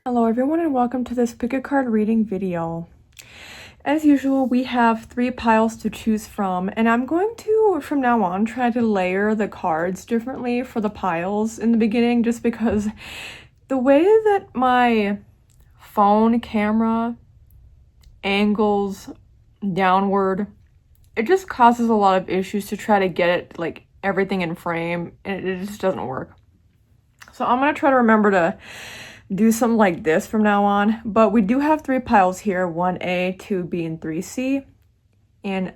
Hello everyone and welcome to this pick a card reading video. As usual, we have 3 piles to choose from, and I'm going to, from now on, try to layer the cards differently for the piles in the beginning, just because the way that my phone camera angles downward, it just causes a lot of issues to try to get it, like, everything in frame, and it just doesn't work. So I'm going to try to remember to do something like this from now on, but we do have 3 piles here, 1A, 2B, and 3C, and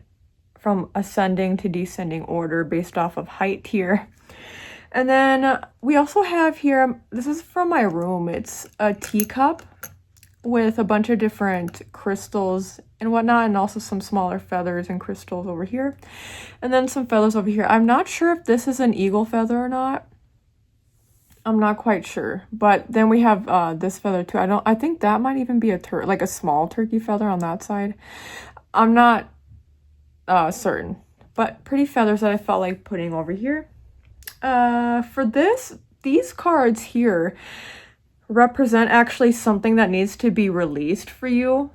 from ascending to descending order based off of height here. And then we also have here, this is from my room, it's a teacup with a bunch of different crystals and whatnot, and also some smaller feathers and crystals over here, and then some feathers over here. I'm not sure if this is an eagle feather or not. I'm not quite sure, but then we have this feather too. I think that might even be like a small turkey feather on that side. I'm not certain, but pretty feathers that I felt like putting over here. For these cards here represent actually something that needs to be released for you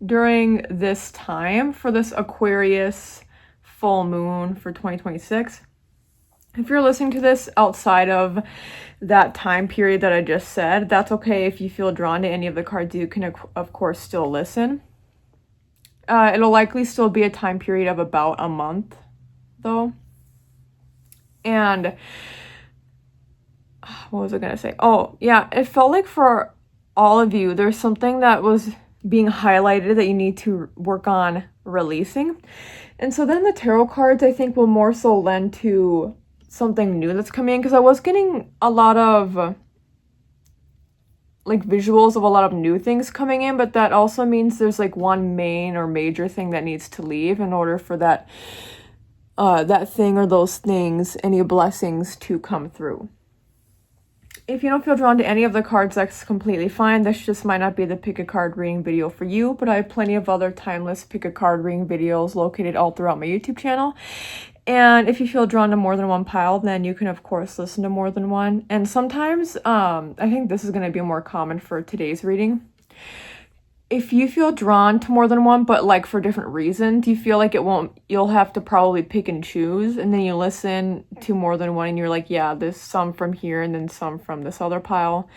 during this time, for this Aquarius full moon for 2026. If you're listening to this outside of that time period that I just said, that's okay. If you feel drawn to any of the cards, you can, of course, still listen. It'll likely still be a time period of about a month, though. And what was I going to say? Oh, yeah, it felt like for all of you, there's something that was being highlighted that you need to work on releasing. And so then the tarot cards, I think, will more so lend to something new that's coming in, because I was getting a lot of like visuals of a lot of new things coming in, but that also means there's like one main or major thing that needs to leave in order for that thing or those things, any blessings, to come through. If you don't feel drawn to any of the cards, that's completely fine. This just might not be the pick a card reading video for you, but I have plenty of other timeless pick a card reading videos located all throughout my YouTube channel. And if you feel drawn to more than one pile, then you can, of course, listen to more than one. And sometimes, I think this is going to be more common for today's reading. If you feel drawn to more than one, but like for different reasons, you feel like you'll have to probably pick and choose. And then you listen to more than one and you're like, yeah, there's some from here and then some from this other pile.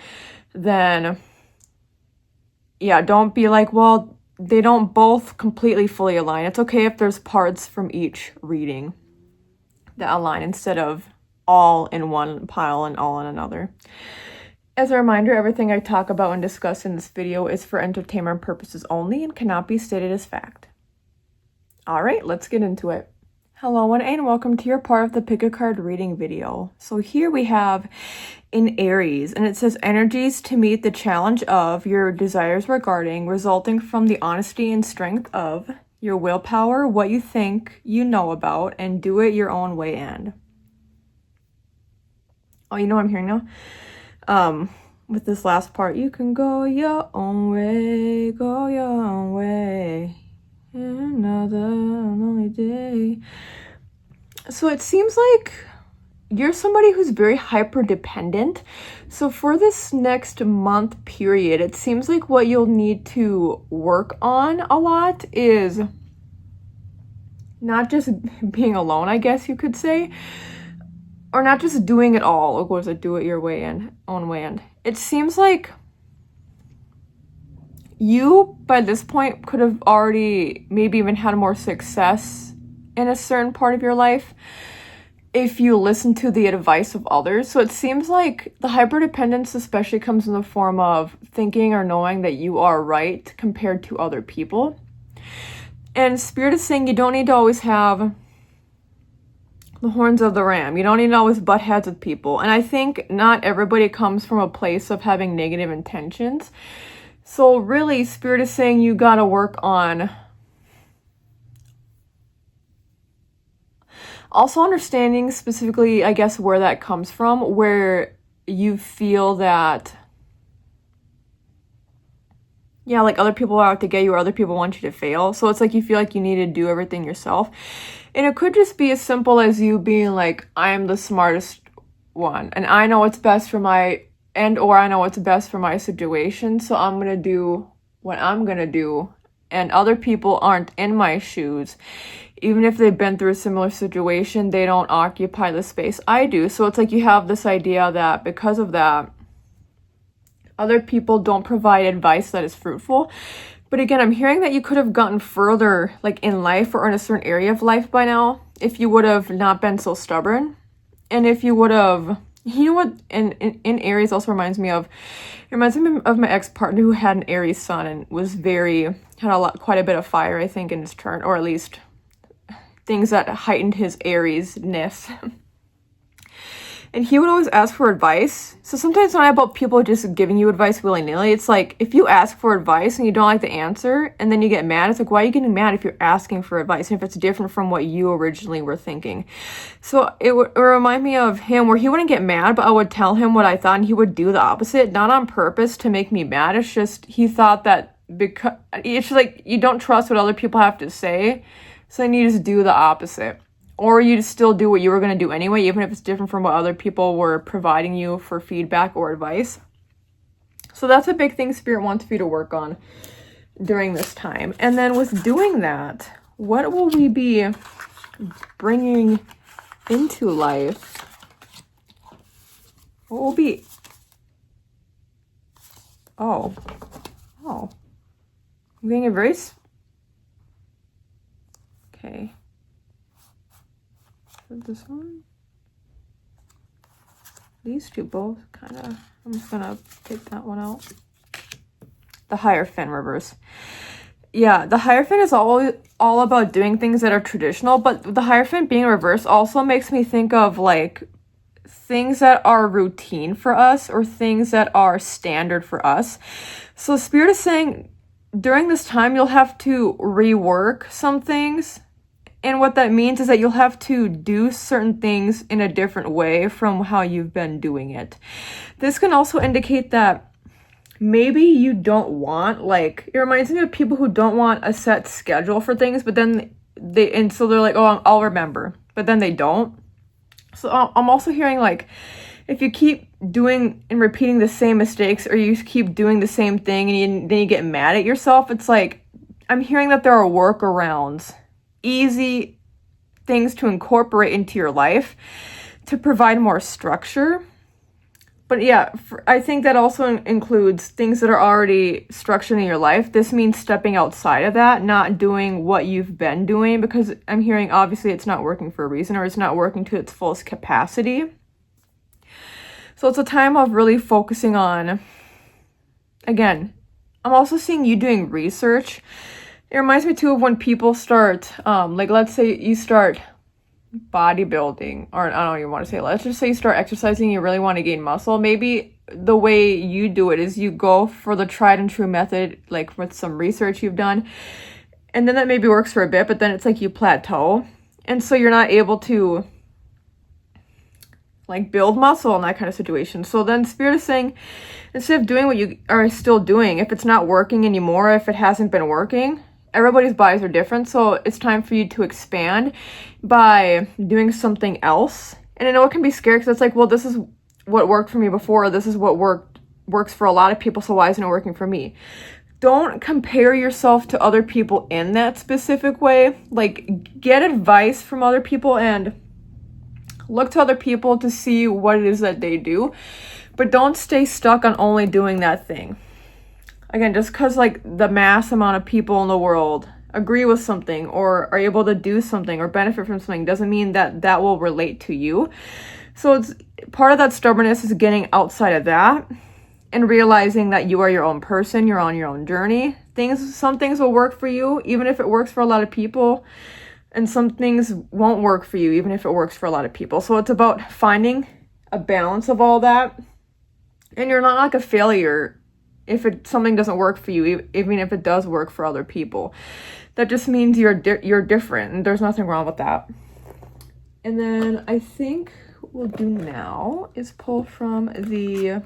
Then, yeah, don't be like, well, they don't both completely fully align. It's okay if there's parts from each reading that align instead of all in one pile and all in another. As a reminder, everything I talk about and discuss in this video is for entertainment purposes only and cannot be stated as fact. Alright, let's get into it. Hello and welcome to your part of the pick a card reading video. So here we have in Aries, and it says energies to meet the challenge of your desires regarding, resulting from the honesty and strength of your willpower, what you think you know about, and do it your own way. And oh, you know what I'm hearing now? With this last part, you can go your own way, another lonely day. So it seems like you're somebody who's very hyper dependent. So for this next month period, it seems like what you'll need to work on a lot is not just being alone, I guess you could say, or not just doing it all. Or was it do it your way and own way? And it seems like you, by this point, could have already maybe even had more success in a certain part of your life if you listen to the advice of others. So it seems like the hyperdependence especially comes in the form of thinking or knowing that you are right compared to other people. And Spirit is saying you don't need to always have the horns of the ram. You don't need to always butt heads with people. And I think not everybody comes from a place of having negative intentions. So really, Spirit is saying you gotta work on also understanding specifically, I guess, where that comes from, where you feel that yeah, like other people are out to get you or other people want you to fail. So it's like you feel like you need to do everything yourself. And it could just be as simple as you being like, I am the smartest one and I know what's best for my or I know what's best for my situation. So I'm going to do what I'm going to do. And other people aren't in my shoes. Even if they've been through a similar situation, they don't occupy the space I do. So it's like you have this idea that because of that, other people don't provide advice that is fruitful. But again, I'm hearing that you could have gotten further like in life or in a certain area of life by now if you would have not been so stubborn. And if you would have, you know what, in Aries also reminds me of my ex-partner who had an Aries sun and was quite a bit of fire, I think, in his chart, or at least things that heightened his Aries-ness. And he would always ask for advice. So sometimes it's not about people just giving you advice willy-nilly. It's like, if you ask for advice and you don't like the answer, and then you get mad, it's like, why are you getting mad if you're asking for advice and if it's different from what you originally were thinking? So it would remind me of him where he wouldn't get mad, but I would tell him what I thought and he would do the opposite, not on purpose to make me mad. It's just, he thought that because, it's like, you don't trust what other people have to say, so then you just do the opposite. Or you just still do what you were going to do anyway, even if it's different from what other people were providing you for feedback or advice. So that's a big thing Spirit wants for you to work on during this time. And then with doing that, what will we be bringing into life? What will be... Oh. I'm getting a very... Okay. This one, these two both kind of, I'm just gonna take that one out. The Hierophant reverse. Yeah, the Hierophant is all about doing things that are traditional, but the Hierophant being reversed also makes me think of like things that are routine for us or things that are standard for us. So Spirit is saying during this time you'll have to rework some things. And what that means is that you'll have to do certain things in a different way from how you've been doing it. This can also indicate that maybe you don't want, like, it reminds me of people who don't want a set schedule for things, but then so they're like, oh, I'll remember, but then they don't. So I'm also hearing like, if you keep doing and repeating the same mistakes or you keep doing the same thing and then you get mad at yourself, it's like, I'm hearing that there are workarounds, easy things to incorporate into your life to provide more structure. But yeah, I think that also includes things that are already structured in your life. This means stepping outside of that, not doing what you've been doing, because I'm hearing obviously it's not working for a reason or it's not working to its fullest capacity. So it's a time of really focusing on, again, I'm also seeing you doing research. It reminds me too of when people start, like let's say you start bodybuilding, or I don't even want to say, let's just say you start exercising, you really want to gain muscle. Maybe the way you do it is you go for the tried and true method, like with some research you've done, and then that maybe works for a bit, but then it's like you plateau. And so you're not able to like build muscle in that kind of situation. So then Spirit is saying, instead of doing what you are still doing, if it's not working anymore, if it hasn't been working, everybody's bodies are different, so it's time for you to expand by doing something else. And I know it can be scary because it's like, well, this is what worked for me before, this is what works for a lot of people, so why isn't it working for me? Don't compare yourself to other people in that specific way. Like, get advice from other people and look to other people to see what it is that they do, but don't stay stuck on only doing that thing. Again, just because like the mass amount of people in the world agree with something or are able to do something or benefit from something doesn't mean that that will relate to you. So it's part of that stubbornness is getting outside of that and realizing that you are your own person, you're on your own journey. Some things will work for you, even if it works for a lot of people, and some things won't work for you, even if it works for a lot of people. So it's about finding a balance of all that. And you're not like a failure if something doesn't work for you, even if it does work for other people. That just means you're different, and there's nothing wrong with that. And then I think what we'll do now is pull from the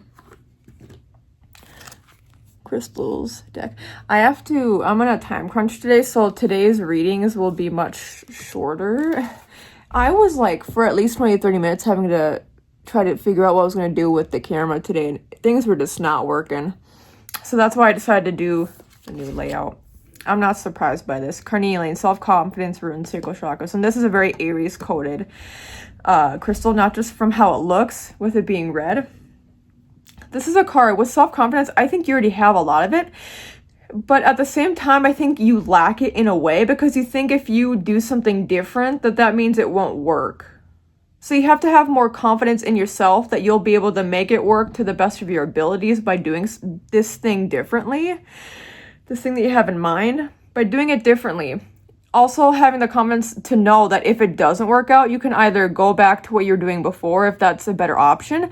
crystals deck. I'm on a time crunch today, so today's readings will be much shorter. I was like, for at least 20-30 minutes having to try to figure out what I was going to do with the camera today, and things were just not working. So that's why I decided to do a new layout. I'm not surprised by this. Carnelian, self-confidence, rune, sacral chakras. And this is a very Aries coded crystal, not just from how it looks with it being red. This is a card with self-confidence. I think you already have a lot of it, but at the same time, I think you lack it in a way because you think if you do something different, that means it won't work. So you have to have more confidence in yourself that you'll be able to make it work to the best of your abilities by doing this thing differently, this thing that you have in mind, by doing it differently. Also having the confidence to know that if it doesn't work out, you can either go back to what you're doing before if that's a better option,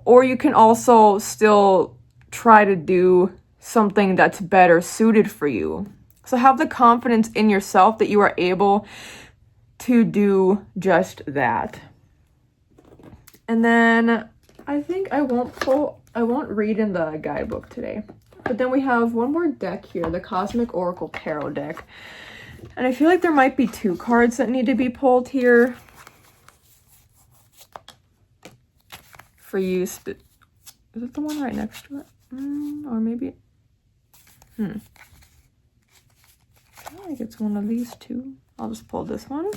or you can also still try to do something that's better suited for you. So have the confidence in yourself that you are able to do just that. And then I think I won't read in the guidebook today. But then we have one more deck here, the Cosmic Oracle Tarot deck. And I feel like there might be 2 cards that need to be pulled here. For use, but is it the one right next to it? Or maybe, I think it's one of these 2. I'll just pull this one.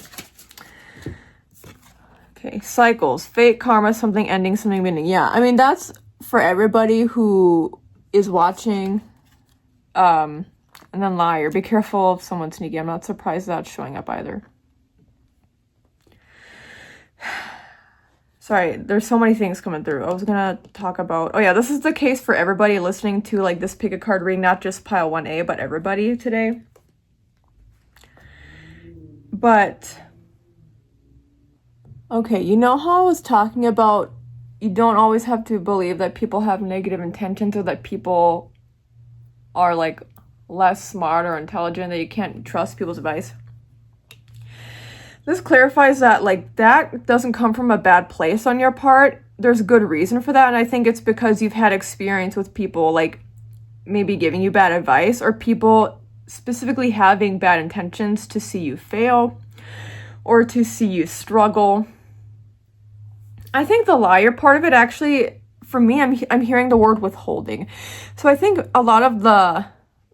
Okay, cycles, fate, karma, something ending, something beginning. Yeah, I mean, that's for everybody who is watching. And then liar, be careful of someone sneaky. I'm not surprised that's showing up either. Sorry, there's so many things coming through. I was gonna talk about, oh yeah, this is the case for everybody listening to like this pick a card reading, not just pile 1A, but everybody today. But, okay, you know how I was talking about you don't always have to believe that people have negative intentions or that people are like less smart or intelligent, that you can't trust people's advice? This clarifies that, like, that doesn't come from a bad place on your part. There's good reason for that, and I think it's because you've had experience with people, like, maybe giving you bad advice, or people specifically having bad intentions to see you fail, or to see you struggle. I think the liar part of it, actually, for me, I'm hearing the word withholding. So I think a lot of the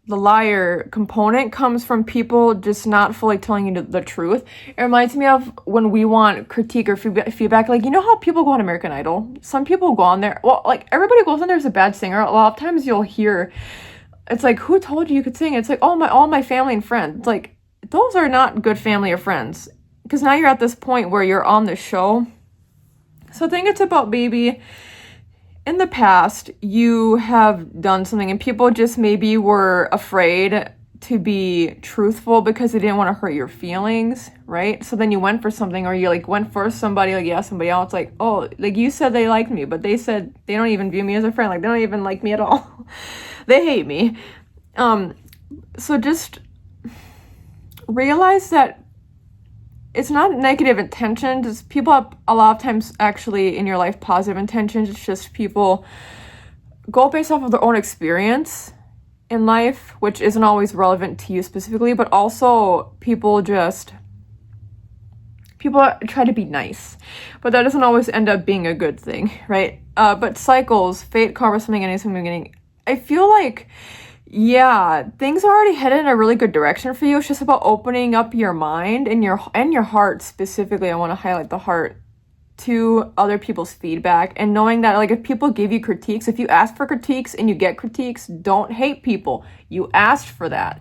liar component comes from people just not fully telling you the truth. It reminds me of when we want critique or feedback. Like, you know how people go on American Idol? Some people go on there. Well, like, everybody goes on there as a bad singer. A lot of times you'll hear, it's like, who told you could sing? It's like, all my family and friends. It's like, those are not good family or friends. Because now you're at this point where you're on the show. So I think it's about maybe in the past, you have done something and people just maybe were afraid to be truthful because they didn't want to hurt your feelings, right? So then you went for something, or you like went for somebody, like, yeah, somebody else, like, oh, like you said they liked me, but they said they don't even view me as a friend. Like, they don't even like me at all. They hate me. So just realize that it's not negative intentions. People have a lot of times actually in your life positive intentions. It's just people go based off of their own experience in life, which isn't always relevant to you specifically, but also people try to be nice, but that doesn't always end up being a good thing, right? But cycles, fate, karma, something ending, something beginning. I feel like, yeah, things are already headed in a really good direction for you. It's just about opening up your mind and your heart specifically. I want to highlight the heart to other people's feedback, and knowing that, like, if people give you critiques, if you ask for critiques and you get critiques, don't hate people. You asked for that.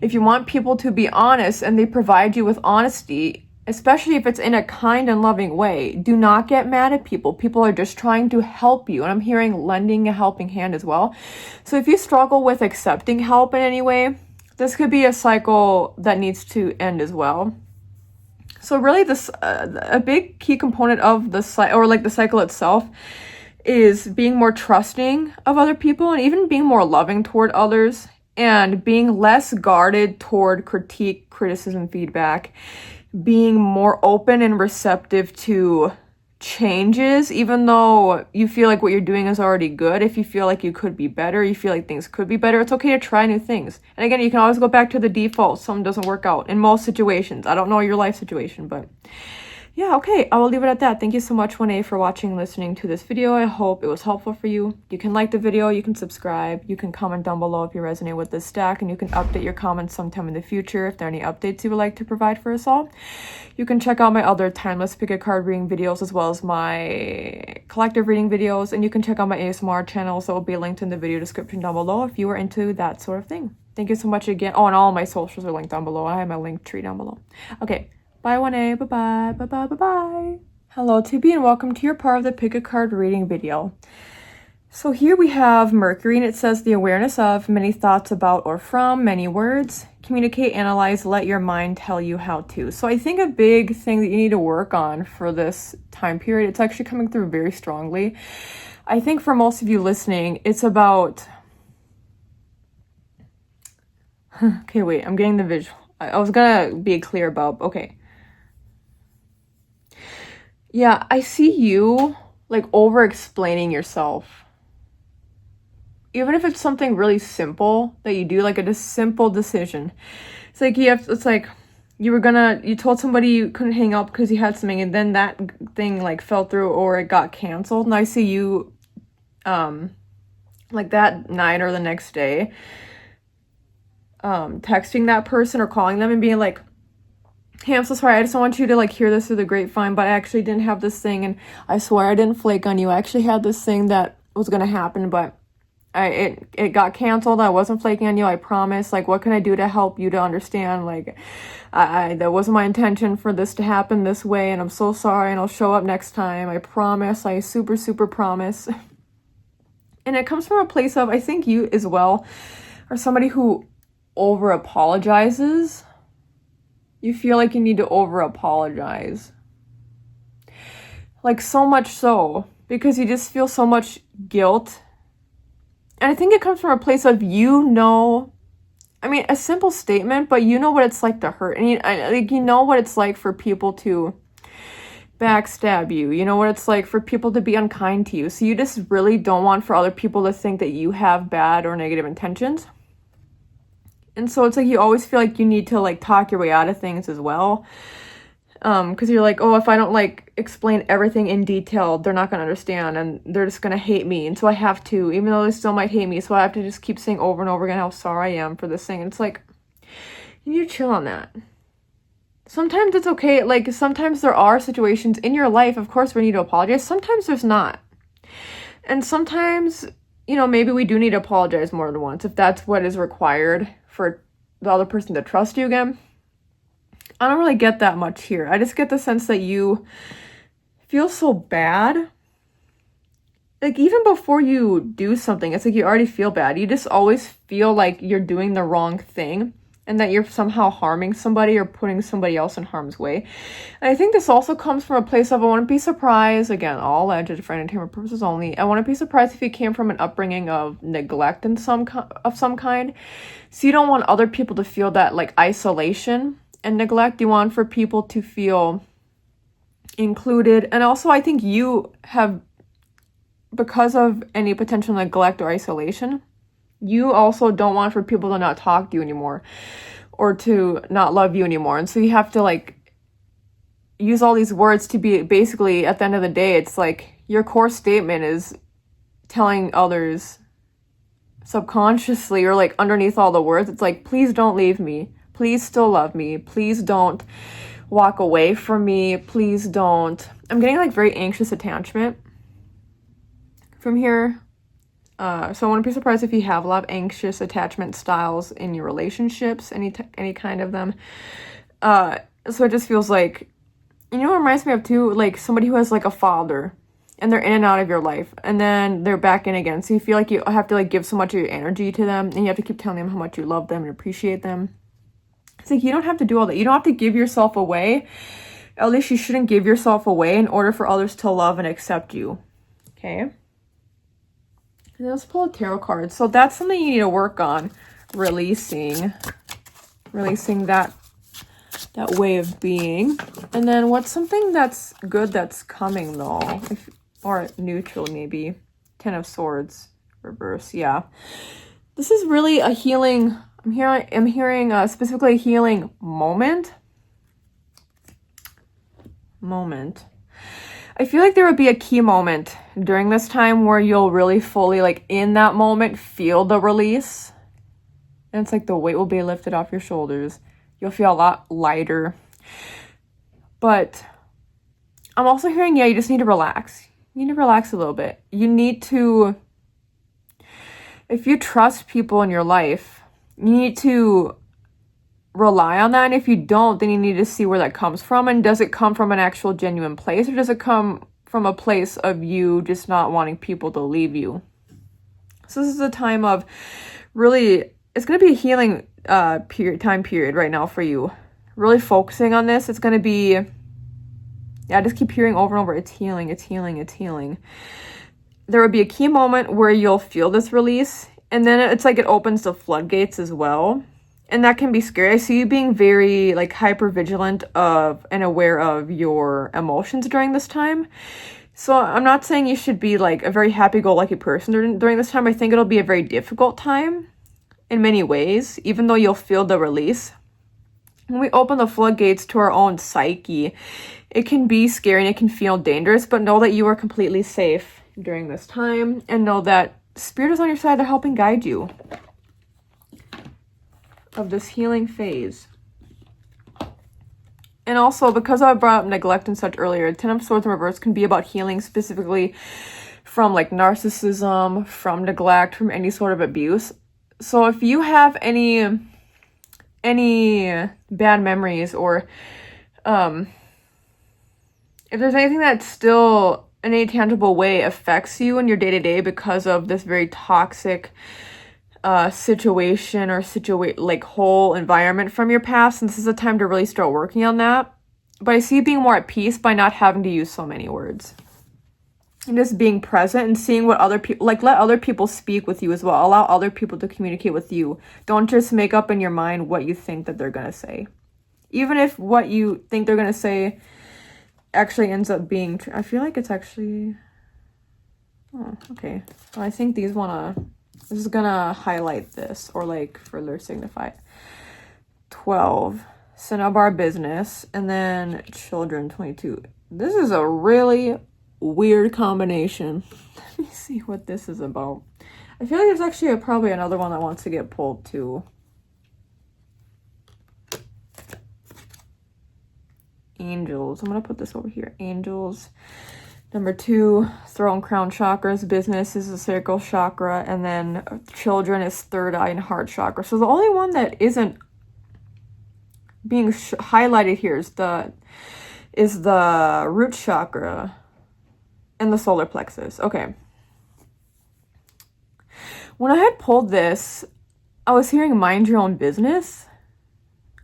If you want people to be honest and they provide you with honesty, especially if it's in a kind and loving way, do not get mad at people. People are just trying to help you. And I'm hearing lending a helping hand as well. So if you struggle with accepting help in any way, this could be a cycle that needs to end as well. So really this, a big key component of the cycle itself is being more trusting of other people and even being more loving toward others and being less guarded toward critique, criticism, feedback, being more open and receptive to changes, even though you feel like what you're doing is already good. If you feel like you could be better, you feel like things could be better, it's okay to try new things. And again, you can always go back to the default. Something doesn't work out in most situations. I don't know your life situation, but yeah, okay, I will leave it at that. Thank you so much, 1A, for watching and listening to this video. I hope it was helpful for you. You can like the video, you can subscribe, you can comment down below if you resonate with this stack, and you can update your comments sometime in the future if there are any updates you would like to provide for us all. You can check out my other timeless pick a card reading videos as well as my collective reading videos, and you can check out my ASMR channels that will be linked in the video description down below if you are into that sort of thing. Thank you so much again. Oh, and all my socials are linked down below. I have my link tree down below. Okay. Bye, 1A. Bye-bye. Bye-bye. Bye-bye. Hello, 2B, and welcome to your part of the pick a card reading video. So here we have Mercury, and it says the awareness of many thoughts about or from many words. Communicate, analyze, let your mind tell you how to. So I think a big thing that you need to work on for this time period, it's actually coming through very strongly. I think for most of you listening, it's about... Okay, wait, I'm getting the visual. I was gonna be clear about... Okay. Yeah, I see you like over-explaining yourself. Even if it's something really simple that you do, like a simple decision. It's like it's like you told somebody you couldn't hang up because you had something, and then that thing like fell through or it got canceled. And I see you like that night or the next day texting that person or calling them and being like, hey, I'm so sorry, I just don't want you to like hear this through the grapevine, but I actually didn't have this thing, and I swear I didn't flake on you. I actually had this thing that was gonna happen, but it got canceled. I wasn't flaking on you, I promise. Like, what can I do to help you to understand? Like, that wasn't my intention for this to happen this way, and I'm so sorry, and I'll show up next time. I promise. I super, super promise. And it comes from a place of, I think you as well are somebody who over apologizes. You feel like you need to over-apologize. Like, so much so. Because you just feel so much guilt. And I think it comes from a place of, I mean, a simple statement, but you know what it's like to hurt. And you know what it's like for people to backstab you. You know what it's like for people to be unkind to you. So you just really don't want for other people to think that you have bad or negative intentions. And so it's like you always feel like you need to like talk your way out of things as well. Because you're like, oh, if I don't like explain everything in detail, they're not going to understand and they're just going to hate me. And so I have to, even though they still might hate me, so I have to just keep saying over and over again how sorry I am for this thing. And it's like, you need to chill on that. Sometimes it's okay. Like, sometimes there are situations in your life, of course, where you need to apologize. Sometimes there's not. And sometimes, maybe we do need to apologize more than once if that's what is required for the other person to trust you again. I don't really get that much here. I just get the sense that you feel so bad. Like, even before you do something, it's like you already feel bad. You just always feel like you're doing the wrong thing and that you're somehow harming somebody or putting somebody else in harm's way. And I think this also comes from a place of, I want to be surprised, again, all alleged for entertainment purposes only, I want to be surprised if you came from an upbringing of neglect of some kind. So you don't want other people to feel that, like, isolation and neglect. You want for people to feel included. And also, I think you have, because of any potential neglect or isolation, you also don't want for people to not talk to you anymore or to not love you anymore. And so you have to like use all these words to be basically, at the end of the day, it's like your core statement is telling others subconsciously or like underneath all the words. It's like, please don't leave me. Please still love me. Please don't walk away from me. Please don't. I'm getting like very anxious attachment from here. So I wouldn't be surprised if you have a lot of anxious attachment styles in your relationships, any kind of them. So it just feels like, what it reminds me of too, like somebody who has like a father and they're in and out of your life and then they're back in again. So you feel like you have to like give so much of your energy to them and you have to keep telling them how much you love them and appreciate them. It's like, you don't have to do all that. You don't have to give yourself away. At least you shouldn't give yourself away in order for others to love and accept you. Okay? And let's pull a tarot card. So that's something you need to work on. Releasing that that way of being. And then what's something that's good that's coming though? Or neutral maybe. Ten of Swords, reverse, yeah. This is really a healing, I'm hearing specifically a healing moment. I feel like there would be a key moment during this time where you'll really fully, like in that moment, feel the release. And it's like the weight will be lifted off your shoulders. You'll feel a lot lighter. But I'm also hearing, yeah, you just need to relax. You need to relax a little bit. You need to, if you trust people in your life, you need to rely on that. And if you don't, then you need to see where that comes from. And does it come from an actual genuine place, or does it come from a place of you just not wanting people to leave you? So this is a time of really, it's going to be a healing time period right now for you. Really focusing on this. It's going to be, yeah, I just keep hearing over and over, it's healing, it's healing, it's healing. There would be a key moment where you'll feel this release, and then it's like it opens the floodgates as well. And that can be scary. I see you being very like hyper vigilant of and aware of your emotions during this time. So I'm not saying you should be like a very happy-go-lucky person during this time. I think it'll be a very difficult time in many ways, even though you'll feel the release. When we open the floodgates to our own psyche, it can be scary and it can feel dangerous, but know that you are completely safe during this time, and know that Spirit is on your side. They're helping guide you of this healing phase. And also, because I brought up neglect and such earlier, Ten of Swords in reverse can be about healing specifically from like narcissism, from neglect, from any sort of abuse. So if you have any bad memories, or if there's anything that still in a tangible way affects you in your day-to-day because of this very toxic situation or like whole environment from your past, and this is a time to really start working on that. But I see you being more at peace by not having to use so many words. And just being present and seeing what other people, like let other people speak with you as well. Allow other people to communicate with you. Don't just make up in your mind what you think that they're going to say. Even if what you think they're going to say actually ends up being true. I feel like it's actually, oh, okay. Well, I think this is going to highlight this or like further signify it. 12, Cinnabar business, and then children, 22. This is a really weird combination. Let me see what this is about. I feel like there's actually probably another one that wants to get pulled too. Angels. I'm going to put this over here. Angels. Number 2, throne, crown chakras. Business is the sacral chakra. And then children is third eye and heart chakra. So the only one that isn't being highlighted here is the root chakra and the solar plexus. Okay. When I had pulled this, I was hearing mind your own business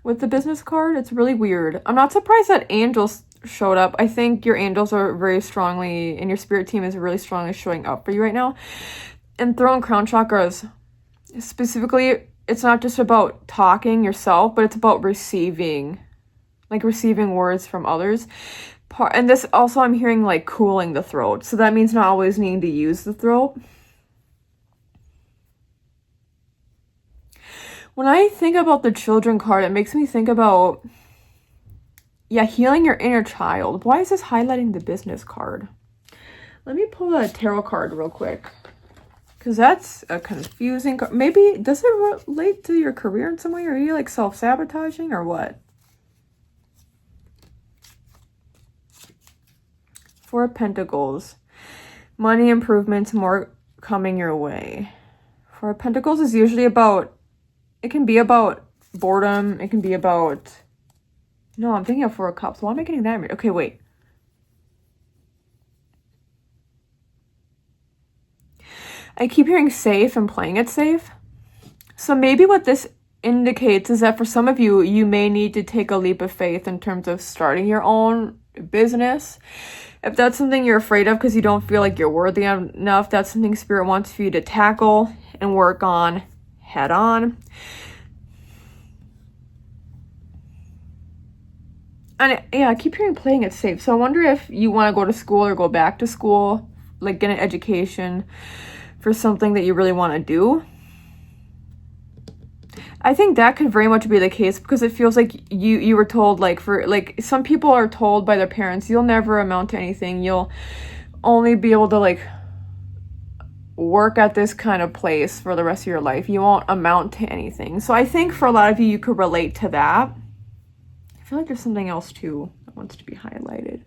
with the business card. It's really weird. I'm not surprised that angels showed up. I think your angels are very strongly, and your spirit team is really strongly showing up for you right now. And throne, crown chakras, specifically, it's not just about talking yourself, but it's about receiving words from others. And this also, I'm hearing like cooling the throat. So that means not always needing to use the throat. When I think about the children card, it makes me think about, yeah, healing your inner child. Why is this highlighting the business card? Let me pull a tarot card real quick, because that's a confusing card. Maybe, does it relate to your career in some way? Are you like self-sabotaging or what? 4 of Pentacles. Money improvements, more coming your way. 4 of Pentacles is usually about, it can be about boredom. It can be about, no, I'm thinking of 4 of Cups. Why am I getting that? Okay, wait. I keep hearing safe and playing it safe. So maybe what this indicates is that for some of you, you may need to take a leap of faith in terms of starting your own business. If that's something you're afraid of because you don't feel like you're worthy enough, that's something Spirit wants for you to tackle and work on head on. And yeah, I keep hearing playing it safe. So I wonder if you want to go to school or go back to school, like get an education for something that you really want to do. I think that could very much be the case because it feels like you were told, like, for like some people are told by their parents, you'll never amount to anything. You'll only be able to like work at this kind of place for the rest of your life. You won't amount to anything. So I think for a lot of you could relate to that. I feel like there's something else too that wants to be highlighted.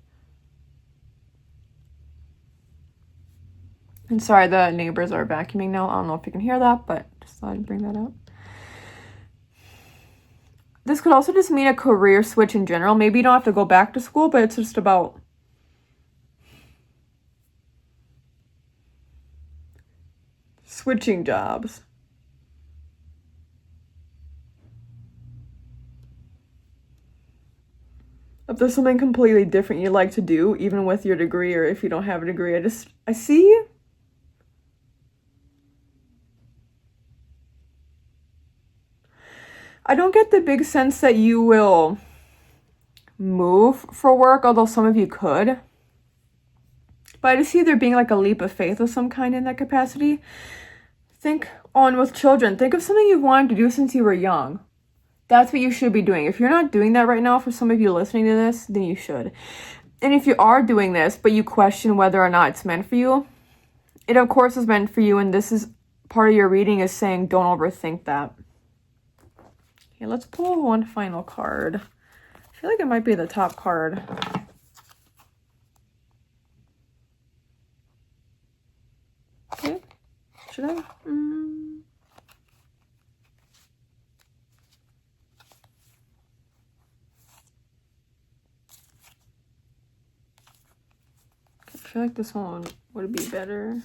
And sorry, the neighbors are vacuuming now. I don't know if you can hear that, but just thought I'd bring that up. This could also just mean a career switch in general. Maybe you don't have to go back to school, but it's just about switching jobs. If there's something completely different you'd like to do, even with your degree, or if you don't have a degree, I see. I don't get the big sense that you will move for work, although some of you could. But I just see there being like a leap of faith of some kind in that capacity. Think on with children. Think of something you've wanted to do since you were young. That's what you should be doing. If you're not doing that right now, for some of you listening to this, then you should. And if you are doing this, but you question whether or not it's meant for you, it of course is meant for you, and this is part of your reading is saying don't overthink that. Okay, let's pull one final card. I feel like it might be the top card. Okay, should I? I feel like this one would be better.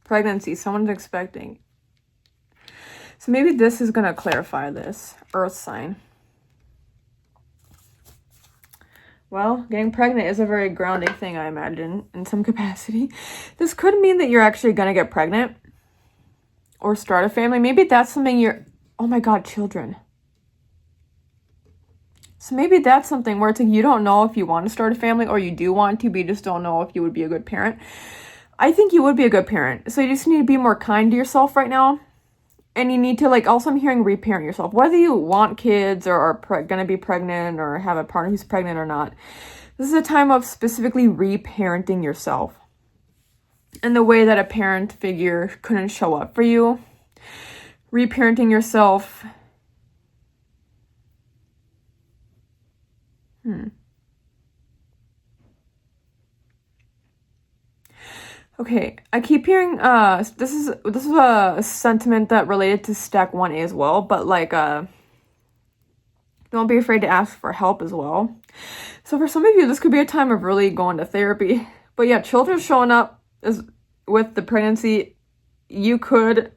Pregnancy, someone's expecting. So maybe this is going to clarify this. Earth sign. Well, getting pregnant is a very grounding thing, I imagine, in some capacity. This could mean that you're actually going to get pregnant or start a family. Maybe that's something you're... Oh my God, children. So maybe that's something where it's like you don't know if you want to start a family or you do want to, but you just don't know if you would be a good parent. I think you would be a good parent. So you just need to be more kind to yourself right now. And you need to, like, also I'm hearing reparent yourself. Whether you want kids or are going to be pregnant or have a partner who's pregnant or not, this is a time of specifically reparenting yourself. In the way that a parent figure couldn't show up for you. Reparenting yourself. Okay, I keep hearing this is a sentiment that related to stack 1A as well, but like don't be afraid to ask for help as well. So for some of you, this could be a time of really going to therapy. But yeah, children showing up with the pregnancy. You could,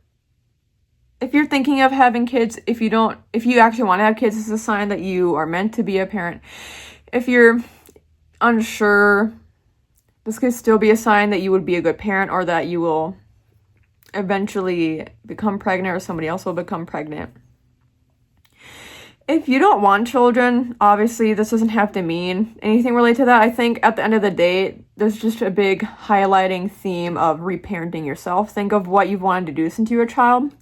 if you're thinking of having kids, if you actually want to have kids, it's a sign that you are meant to be a parent. If you're unsure, this could still be a sign that you would be a good parent or that you will eventually become pregnant or somebody else will become pregnant. If you don't want children, obviously this doesn't have to mean anything related to that. I think at the end of the day, there's just a big highlighting theme of reparenting yourself. Think of what you've wanted to do since you were a child.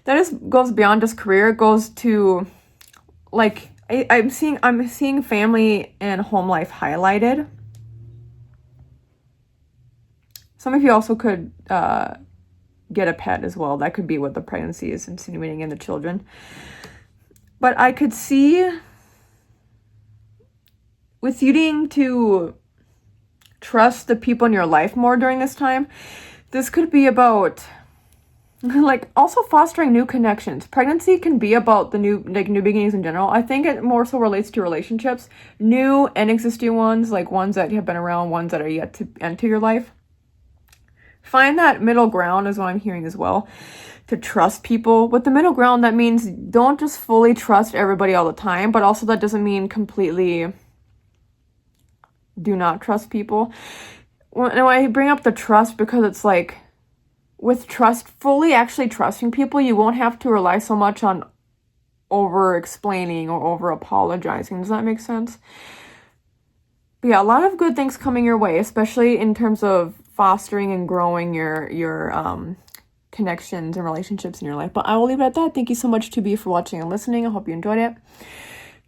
That goes beyond just career. It goes to, like, I'm seeing family and home life highlighted. Some of you also could get a pet as well. That could be what the pregnancy is insinuating in the children. But I could see with you needing to trust the people in your life more during this time, this could be about like also fostering new connections. Pregnancy can be about the new beginnings in general. I think it more so relates to relationships, new and existing ones, like ones that have been around, ones that are yet to enter your life. Find that middle ground is what I'm hearing as well. To trust people. With the middle ground, that means don't just fully trust everybody all the time, but also that doesn't mean completely do not trust people. And I bring up the trust because it's like, with trust, fully actually trusting people, you won't have to rely so much on over explaining or over apologizing. Does that make sense? But yeah, a lot of good things coming your way, especially in terms of fostering and growing your connections and relationships in your life. But I will leave it at that. Thank you so much, 2B, for watching and listening. I hope you enjoyed it.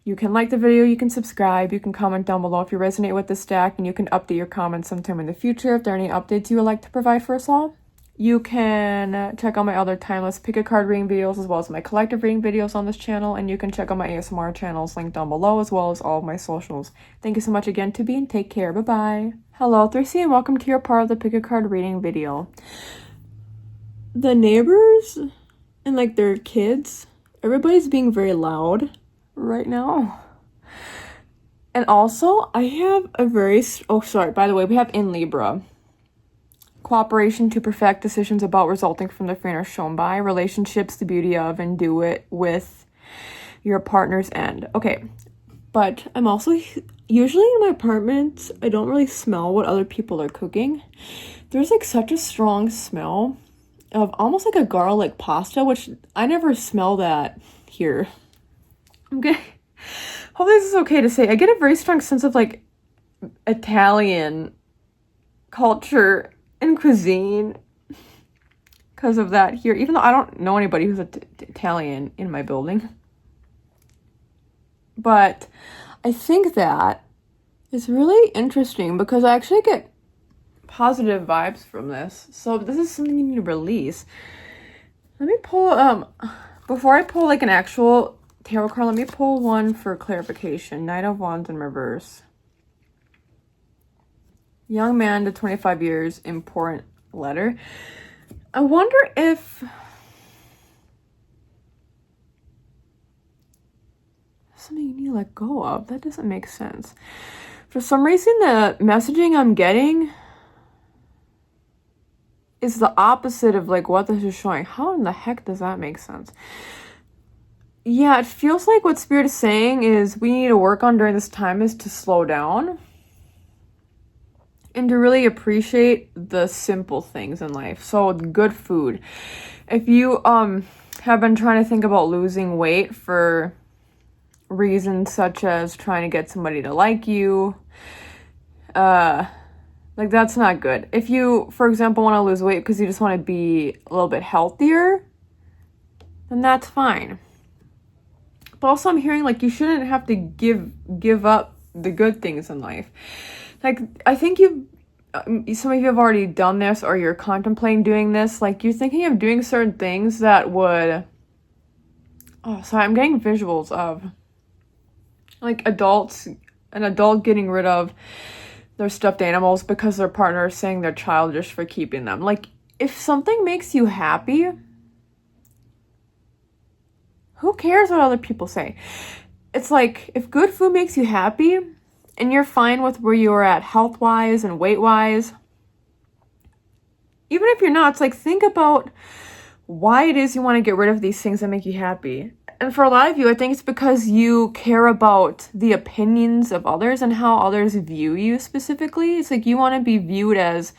You can like the video, you can subscribe, you can comment down below if you resonate with this deck, and you can update your comments sometime in the future if there are any updates you would like to provide for us all. You can check out my other timeless pick a card reading videos as well as my collective reading videos on this channel, and you can check out my ASMR channels linked down below as well as all of my socials. Thank you so much again, 2B, and take care. Bye-bye. Hello, 3C, and welcome to your part of the pick a card reading video. The neighbors and like their kids, everybody's being very loud right now. And also I have a very by the way, we have in Libra cooperation to perfect, decisions about resulting from the free are shown by, relationships the beauty of, and do it with your partner's end. Okay, but I'm also usually in my apartment I don't really smell what other people are cooking. There's like such a strong smell of almost like a garlic pasta, which I never smell that here. Okay, hopefully this is okay to say. I get a very strong sense of like Italian culture and cuisine because of that here, even though I don't know anybody who's Italian in my building. But I think that is really interesting because I actually get positive vibes from this. So this is something you need to release. Let me pull, before I pull like an actual tarot card, let me pull one for clarification. Knight of Wands in reverse. Young man to 25 years, important letter. I wonder if something you need to let go of. That doesn't make sense. For some reason, the messaging I'm getting is the opposite of like what this is showing. How in the heck does that make sense? Yeah, it feels like what Spirit is saying is we need to work on during this time is to slow down and to really appreciate the simple things in life. So good food. If you have been trying to think about losing weight for reasons such as trying to get somebody to like you, like that's not good. If you, for example, want to lose weight because you just want to be a little bit healthier, then that's fine. But also I'm hearing like you shouldn't have to give up the good things in life. Like I think some of you have already done this or you're contemplating doing this. Like you're thinking of doing certain things that would, oh, sorry, I'm getting visuals of like an adult getting rid of their stuffed animals because their partner is saying they're childish for keeping them. Like if something makes you happy, who cares what other people say? It's like, if good food makes you happy and you're fine with where you're at health-wise and weight-wise, even if you're not, it's like, think about why it is you want to get rid of these things that make you happy. And for a lot of you, I think it's because you care about the opinions of others and how others view you specifically. It's like you want to be viewed as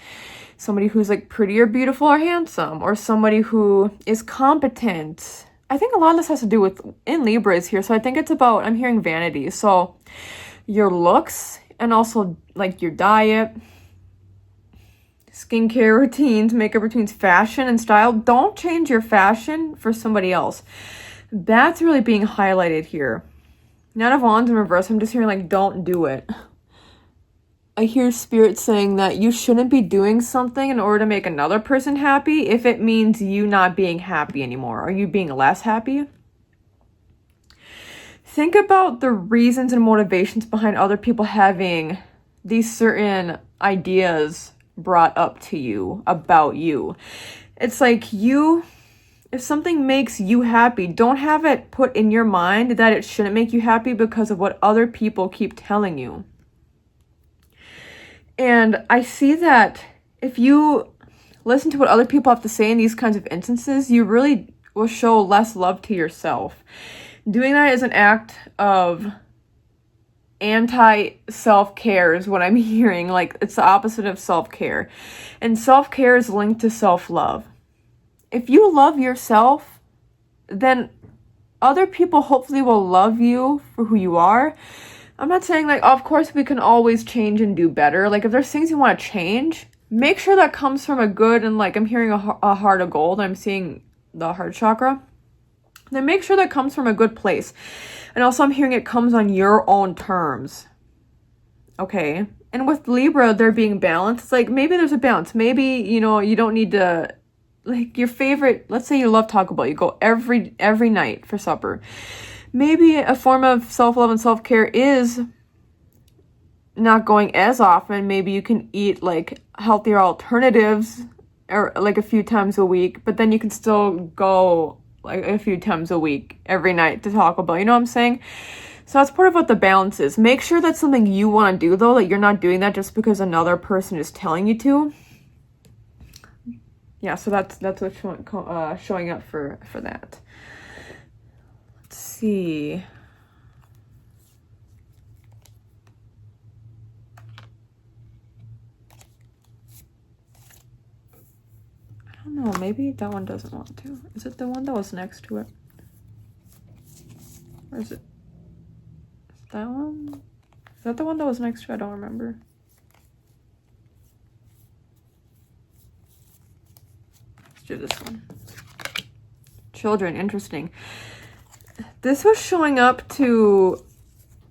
somebody who's like pretty or beautiful or handsome, or somebody who is competent. I think a lot of this has to do with, in Libras here, so I think it's about, I'm hearing vanity. So your looks and also like your diet, skincare routines, makeup routines, fashion and style. Don't change your fashion for somebody else. That's really being highlighted here. Knight of Wands in reverse, I'm just hearing like, don't do it. I hear Spirit saying that you shouldn't be doing something in order to make another person happy if it means you not being happy anymore or you being less happy. Think about the reasons and motivations behind other people having these certain ideas brought up to you about you. It's like if something makes you happy, don't have it put in your mind that it shouldn't make you happy because of what other people keep telling you. And I see that if you listen to what other people have to say in these kinds of instances, you really will show less love to yourself. Doing that is an act of anti-self-care is what I'm hearing. Like, it's the opposite of self-care. And self-care is linked to self-love. If you love yourself, then other people hopefully will love you for who you are. I'm not saying like, of course we can always change and do better. Like if there's things you want to change, make sure that comes from a good, and like I'm hearing a heart of gold. I'm seeing the heart chakra. Then make sure that comes from a good place. And also I'm hearing it comes on your own terms. Okay. And with Libra, they're being balanced. It's like maybe there's a balance. Maybe, you know, you don't need to, like your favorite, let's say you love Taco Bell. You go every night for supper. Maybe a form of self-love and self-care is not going as often. Maybe you can eat like healthier alternatives or like a few times a week, but then you can still go like a few times a week every night to Taco Bell. You know what I'm saying? So that's part of what the balance is. Make sure that's something you want to do, though, that you're not doing that just because another person is telling you to. Yeah, so that's what's showing up for that. Let's see. I don't know, maybe that one doesn't want to. Is it the one that was next to it? Or is it that one? Is that the one that was next to it? I don't remember. Let's do this one. Children, interesting. This was showing up to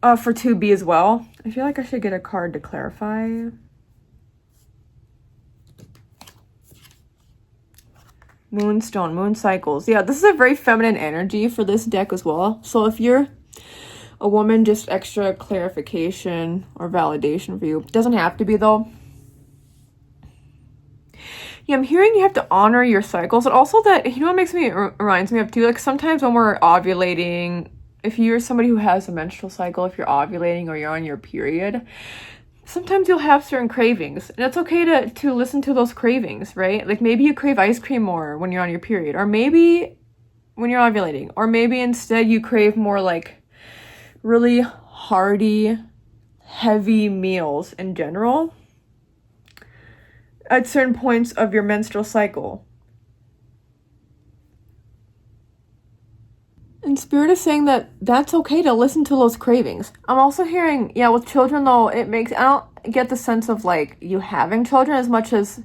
for 2B as well. I feel like I should get a card to clarify. Moonstone, moon cycles. Yeah, this is a very feminine energy for this deck as well. So if you're a woman, just extra clarification or validation for you. It doesn't have to be, though. Yeah, I'm hearing you have to honor your cycles. And also that, you know what makes me, reminds me of too, like sometimes when we're ovulating, if you're somebody who has a menstrual cycle, if you're ovulating or you're on your period, sometimes you'll have certain cravings. And it's okay to listen to those cravings, right? Like maybe you crave ice cream more when you're on your period, or maybe when you're ovulating, or maybe instead you crave more like really hearty, heavy meals in general at certain points of your menstrual cycle. And Spirit is saying that that's okay to listen to those cravings. I'm also hearing, yeah, with children though, I don't get the sense of like you having children as much as,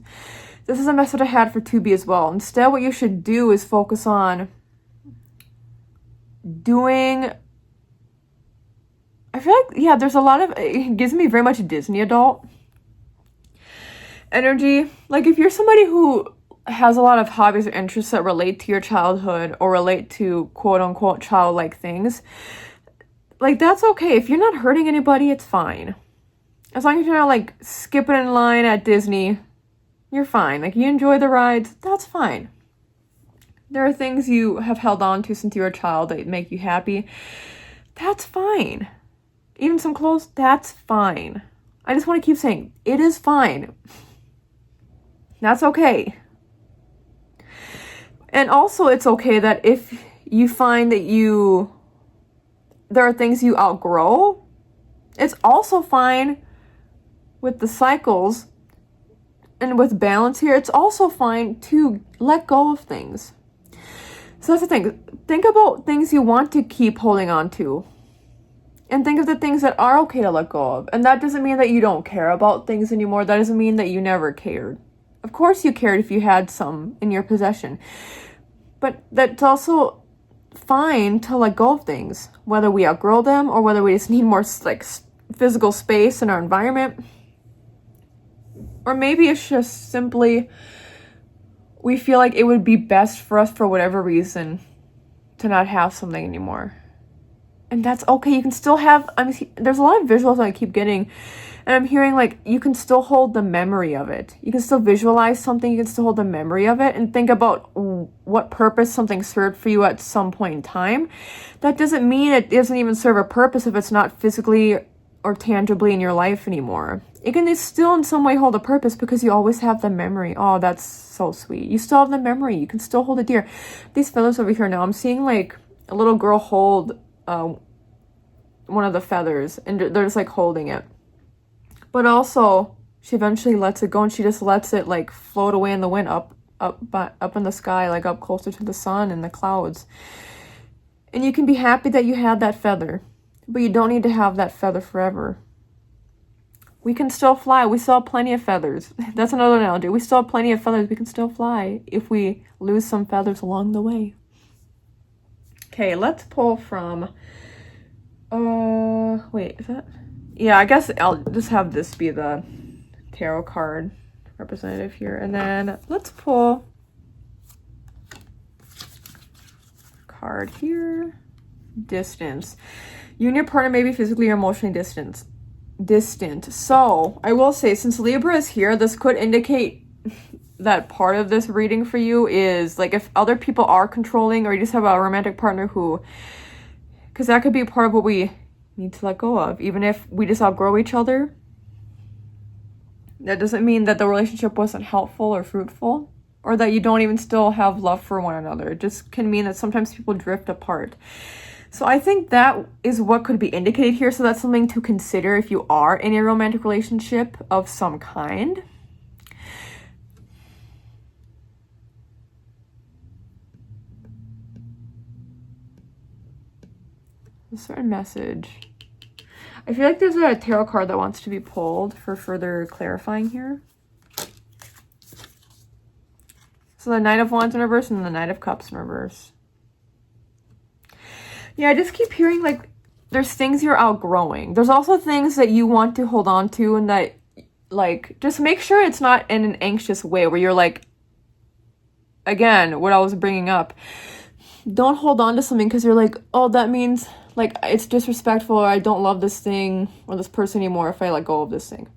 this is a message I had for 2B as well. Instead, what you should do is focus on doing, I feel like, yeah, there's a lot of, it gives me very much Disney adult energy. Like if you're somebody who has a lot of hobbies or interests that relate to your childhood or relate to quote unquote childlike things, like that's okay. If you're not hurting anybody, it's fine. As long as you're not like skipping in line at Disney, you're fine. Like you enjoy the rides, that's fine. There are things you have held on to since you were a child that make you happy, that's fine. Even some clothes, that's fine. I just want to keep saying, it is fine. That's okay. And also it's okay that if you find that there are things you outgrow, it's also fine with the cycles and with balance here. It's also fine to let go of things. So that's the thing. Think about things you want to keep holding on to. And think of the things that are okay to let go of. And that doesn't mean that you don't care about things anymore. That doesn't mean that you never cared. Of course you cared if you had some in your possession. But that's also fine to let go of things. Whether we outgrow them or whether we just need more like physical space in our environment. Or maybe it's just simply we feel like it would be best for us for whatever reason to not have something anymore. And that's okay. You can still have, there's a lot of visuals that I keep getting. And I'm hearing like, you can still hold the memory of it. You can still visualize something. You can still hold the memory of it and think about what purpose something served for you at some point in time. That doesn't mean it doesn't even serve a purpose if it's not physically or tangibly in your life anymore. It can still in some way hold a purpose because you always have the memory. Oh, that's so sweet. You still have the memory. You can still hold it dear. These feathers over here now, I'm seeing like a little girl hold one of the feathers and they're just like holding it. But also she eventually lets it go and she just lets it like float away in the wind up in the sky, like up closer to the sun and the clouds. And you can be happy that you had that feather, but you don't need to have that feather forever. We can still fly. We still have plenty of feathers. That's another analogy. We still have plenty of feathers. We can still fly if we lose some feathers along the way. Okay, let's pull from, wait, is that? Yeah, I guess I'll just have this be the tarot card representative here. And then let's pull card here. Distance. You and your partner may be physically or emotionally distant. So I will say, since Libra is here, this could indicate that part of this reading for you is like if other people are controlling, or you just have a romantic partner who, because that could be part of what we need to let go of. Even if we just outgrow each other, that doesn't mean that the relationship wasn't helpful or fruitful, or that you don't even still have love for one another. It just can mean that sometimes people drift apart. So I think that is what could be indicated here. So that's something to consider if you are in a romantic relationship of some kind. A certain message. I feel like there's a tarot card that wants to be pulled for further clarifying here. So the Knight of Wands in reverse and the Knight of Cups in reverse. Yeah, I just keep hearing like there's things you're outgrowing. There's also things that you want to hold on to, and that like just make sure it's not in an anxious way where you're like, again, what I was bringing up. Don't hold on to something because you're like, oh, that means like it's disrespectful, or I don't love this thing or this person anymore if I let go of this thing.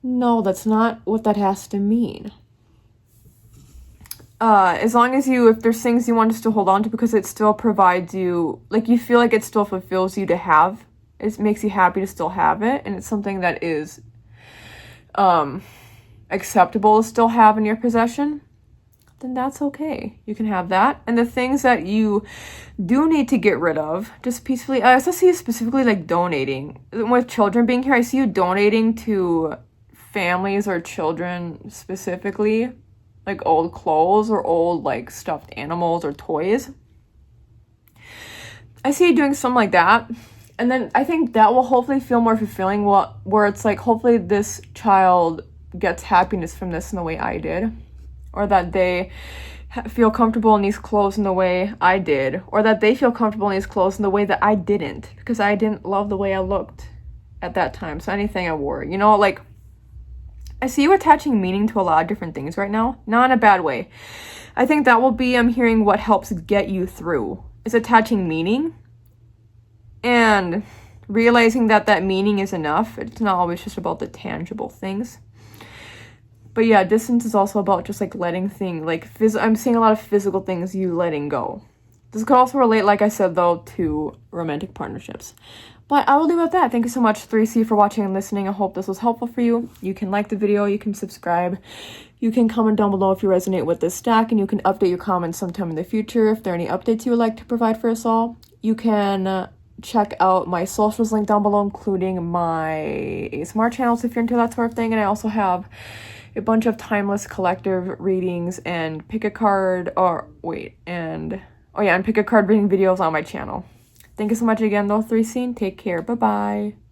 No, that's not what that has to mean. As long as if there's things you want to still hold on to because it still provides you, like you feel like it still fulfills you to have, it makes you happy to still have it, and it's something that is acceptable to still have in your possession, then that's okay. You can have that. And the things that you do need to get rid of, just peacefully, I also see you specifically like donating. With children being here, I see you donating to families or children specifically, like old clothes or old like stuffed animals or toys. I see you doing something like that. And then I think that will hopefully feel more fulfilling, where it's like hopefully this child gets happiness from this in the way I did, or that they feel comfortable in these clothes in the way I did, or that they feel comfortable in these clothes in the way that I didn't, because I didn't love the way I looked at that time. So anything I wore, you know, like I see you attaching meaning to a lot of different things right now, not in a bad way. I think that will be, I'm hearing, what helps get you through, is attaching meaning and realizing that that meaning is enough. It's not always just about the tangible things. But yeah, distance is also about just like letting things, like I'm seeing a lot of physical things you letting go. This could also relate, like I said though, to romantic partnerships. But I will leave it at that. Thank you so much, 3C, for watching and listening. I hope this was helpful for you. You can like the video, you can subscribe, you can comment down below if you resonate with this stack, and you can update your comments sometime in the future if there are any updates you would like to provide for us all. You can check out my socials link down below, including my ASMR channels if you're into that sort of thing. And I also have a bunch of timeless collective readings and pick a card, and pick a card reading videos on my channel. Thank you so much again though, 3C. Take care. Bye-bye.